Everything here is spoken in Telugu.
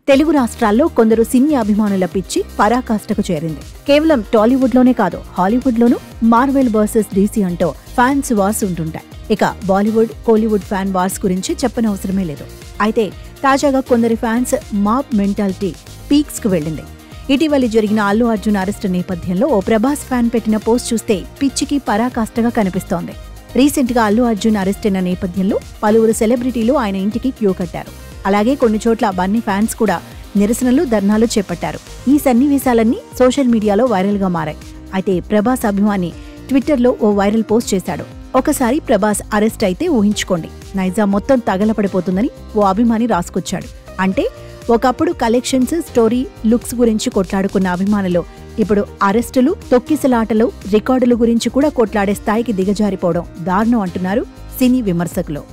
తెలుగు రాష్ట్రాల్లో కొందరు సినీ అభిమానుల పిచ్చి పరాకాష్ఠకు చేరింది. కేవలం టాలీవుడ్ లోనే కాదు, హాలీవుడ్ లోనూ మార్వెల్ వర్సెస్ డీసీ అంటూ ఫ్యాన్స్ వార్స్ ఉంటుంటాయి. ఇక బాలీవుడ్, కోలీవుడ్ ఫ్యాన్ వార్స్ గురించి చెప్పనవసరమే లేదు. అయితే తాజాగా కొందరి ఫ్యాన్స్ మాబ్ మెంటాలిటీ పీక్స్ కు వెళ్లింది. ఇటీవలి జరిగిన అల్లు అర్జున్ అరెస్టు నేపథ్యంలో ఓ ప్రభాస్ ఫ్యాన్ పెట్టిన పోస్ట్ చూస్తే పిచ్చికి పరాకాష్ఠగా కనిపిస్తోంది. రీసెంట్ గా అల్లు అర్జున్ అరెస్ట్ అయిన నేపథ్యంలో పలువురు సెలబ్రిటీలు ఆయన ఇంటికి క్యూ కట్టారు. అలాగే కొన్ని చోట్ల బన్నీ ఫ్యాన్స్ కూడా నిరసనలు, ధర్నాలు చేపట్టారు. ఈ సన్నివేశాలన్నీ సోషల్ మీడియాలో వైరల్ గా మారాయి. అయితే ప్రభాస్ అభిమాని ట్విట్టర్లో ఓ వైరల్ పోస్ట్ చేశాడు. ఒకసారి ప్రభాస్ అరెస్ట్ అయితే ఊహించుకోండి, నైజాం మొత్తం తగలపడిపోతుందని ఓ అభిమాని రాసుకొచ్చాడు. అంటే ఒకప్పుడు కలెక్షన్స్, స్టోరీ, లుక్స్ గురించి కొట్లాడుకున్న అభిమానులు ఇప్పుడు అరెస్టులు, తొక్కిసలాటలు, రికార్డుల గురించి కూడా కొట్లాడే స్థాయికి దిగజారిపోవడం దారుణం అంటున్నారు సినీ విమర్శకులు.